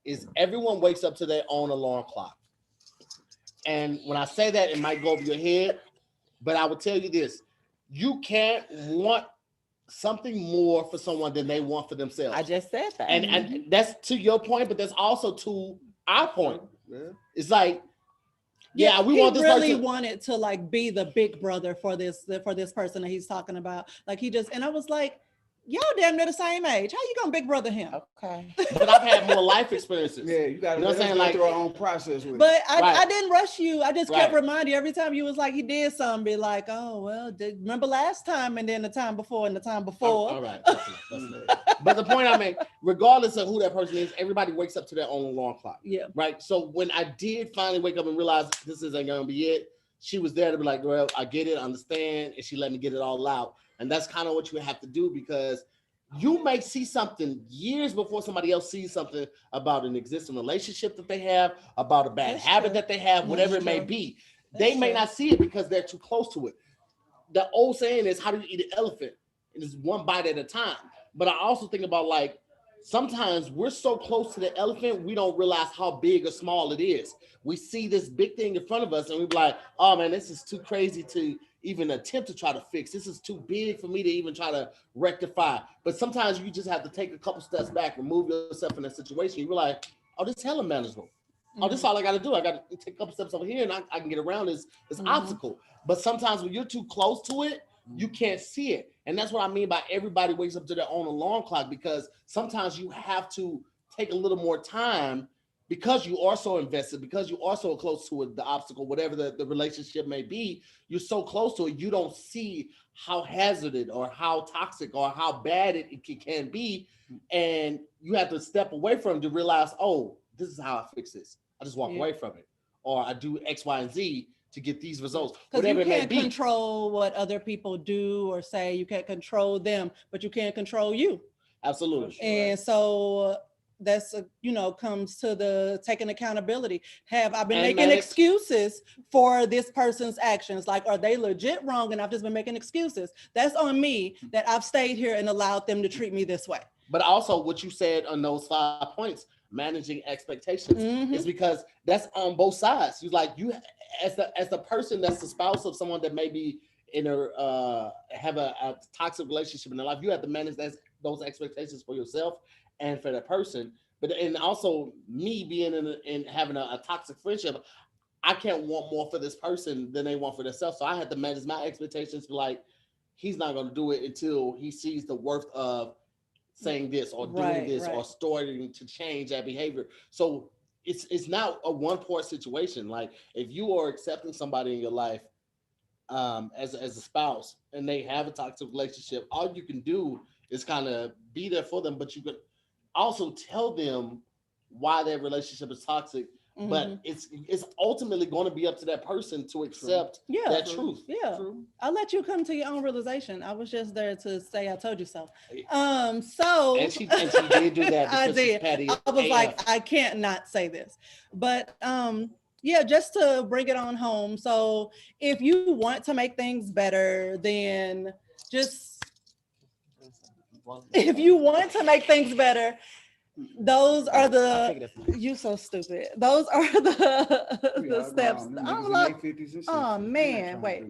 is everyone wakes up to their own alarm clock. And when I say that, it might go over your head, but I will tell you this: you can't want something more for someone than they want for themselves. I just said that, and that's to your point, but that's also to our point. Yeah. It's like, we want this really person. Wanted to like be the big brother for this person that he's talking about. Like and I was like, y'all damn near the same age. How you gonna big brother him? Okay. But I've had more life experiences. Yeah, you gotta through our own process with but I didn't rush you. I just kept reminding you every time you was like, he did something, be like, oh, well, remember last time and then the time before and the time before. All right. But the point I make, regardless of who that person is, everybody wakes up to their own alarm clock. Yeah. Right. So when I did finally wake up and realize this isn't gonna be it, she was there to be like, well, I get it, I understand, and she let me get it all out. And that's kind of what you have to do, because you may see something years before somebody else sees something about an existing relationship that they have, about a bad habit that they have, whatever it may be. They may not see it because they're too close to it. The old saying is, how do you eat an elephant? It is one bite at a time. But I also think about, like, sometimes we're so close to the elephant, we don't realize how big or small it is. We see this big thing in front of us and we're like, oh man, this is too crazy to even attempt to try to fix. This is too big for me to even try to rectify. But sometimes you just have to take a couple steps back, remove yourself in that situation. You're like, oh, this is hella manageable. Oh, this is all I got to do. I got to take a couple steps over here and I can get around this obstacle. But sometimes when you're too close to it, you can't see it. And that's what I mean by everybody wakes up to their own alarm clock, because sometimes you have to take a little more time because you are so invested, because you are so close to it, the obstacle, whatever the relationship may be, you're so close to it, you don't see how hazardous or how toxic or how bad it can be. And you have to step away from it to realize, oh, this is how I fix this. I just walk away from it. Or I do X, Y, and Z to get these results. Because you can't control what other people do or say. You can't control them, but you can't control you. Absolutely. And so that's comes to the taking accountability. Have I been making excuses for this person's actions? Like, are they legit wrong and I've just been making excuses? That's on me that I've stayed here and allowed them to treat me this way. But also what you said on those 5 points, managing expectations, is because that's on both sides. You as the person that's the spouse of someone that may be in have a toxic relationship in their life, you have to manage those expectations for yourself and for the person. But and also me being in having a toxic friendship, I can't want more for this person than they want for themselves. So I had to manage my expectations. Like, he's not going to do it until he sees the worth of saying this or doing this or starting to change that behavior. So it's not a one-part situation. Like, if you are accepting somebody in your life as a spouse and they have a toxic relationship, all you can do is kind of be there for them, but you could also tell them why their relationship is toxic. But it's ultimately going to be up to that person to accept that truth. Yeah. True. I'll let you come to your own realization. I was just there to say I told you so. So and she did do that. I did. I was like, I can't not say this. But just to bring it on home. So if you want to make things better, then if you want to make things better, those are you so stupid. Those are the steps. I'm like, oh man, wait.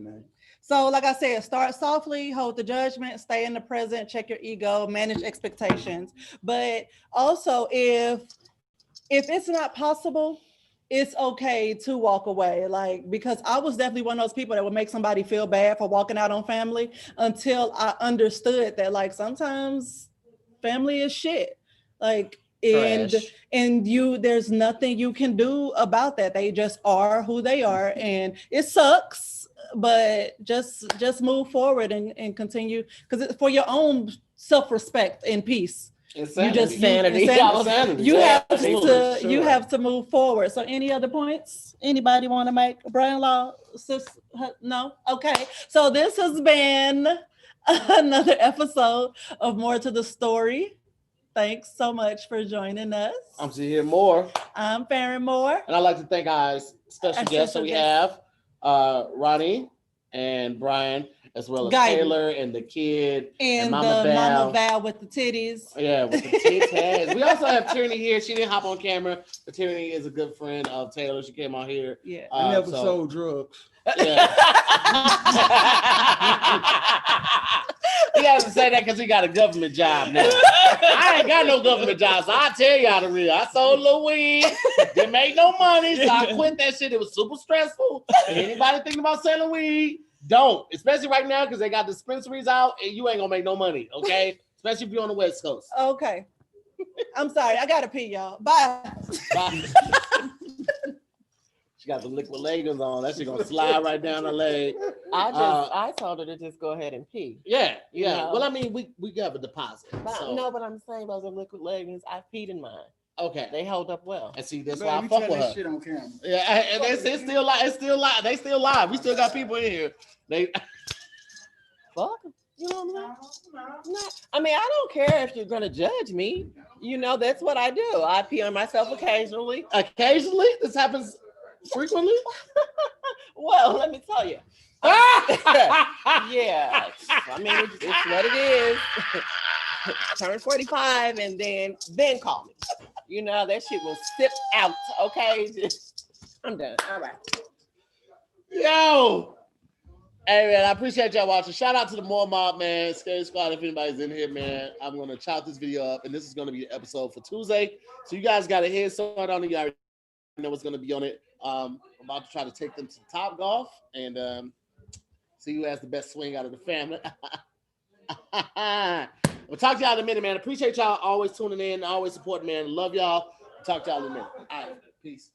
So like I said, start softly, hold the judgment, stay in the present, check your ego, manage expectations. But also if it's not possible, it's okay to walk away. Like, because I was definitely one of those people that would make somebody feel bad for walking out on family until I understood that, like, sometimes family is shit. Like, and there's nothing you can do about that. They just are who they are, and it sucks, but just move forward and continue, because it's for your own self-respect and peace. Insanity. You have to move forward. So any other points anybody want to make? Brian Law, sis? No? Okay. So this has been another episode of More to the Story. Thanks so much for joining us. I'm Zahir Moore. I'm Farren Moore. And I'd like to thank our special guests. So we have Ronnie and Brian, as well as Taylor and the kid and Mama Val with the titties. Yeah, with the titties. We also have Tierney here. She didn't hop on camera, but Tierney is a good friend of Taylor. She came out here. Yeah, I never sold drugs. Yeah. He has to say that because he got a government job now. I ain't got no government job, so I tell y'all the real. I sold a little weed, didn't make no money, so I quit that shit. It was super stressful. And anybody thinking about selling weed, don't. Especially right now because they got dispensaries out and you ain't gonna make no money, okay? Especially if you're on the West Coast. Okay. I'm sorry. I gotta pee, y'all. Bye. Bye. She got the liquid leggings on. That shit gonna slide right down her leg. I told her to just go ahead and pee. Yeah. You know? Well, I mean, we got a deposit. But, no, but I'm saying those are liquid leggings. I peed in mine. Okay. They hold up well. And see, that's why I fuck with her. Shit on camera. Yeah, and it's still live. It's still live. They still live. We still got people in here. They fuck. You know what I'm saying? No. I mean, I don't care if you're gonna judge me. You know, that's what I do. I pee on myself occasionally. Occasionally? This happens frequently? Well, let me tell you. Yeah. I mean, it's what it is. Turn 45 and then call me. You know, that shit will sip out, okay? I'm done. All right. Yo. Hey man, I appreciate y'all watching. Shout out to the More Mob, man. Scary Squad, if anybody's in here, man. I'm gonna chop this video up, and this is gonna be the episode for Tuesday. So you guys got a head start on it. You already know what's gonna be on it. I'm about to try to take them to Top Golf and see who has the best swing out of the family. We'll talk to y'all in a minute, man. Appreciate y'all always tuning in, always supporting, man. Love y'all. Talk to y'all in a minute. All right, peace.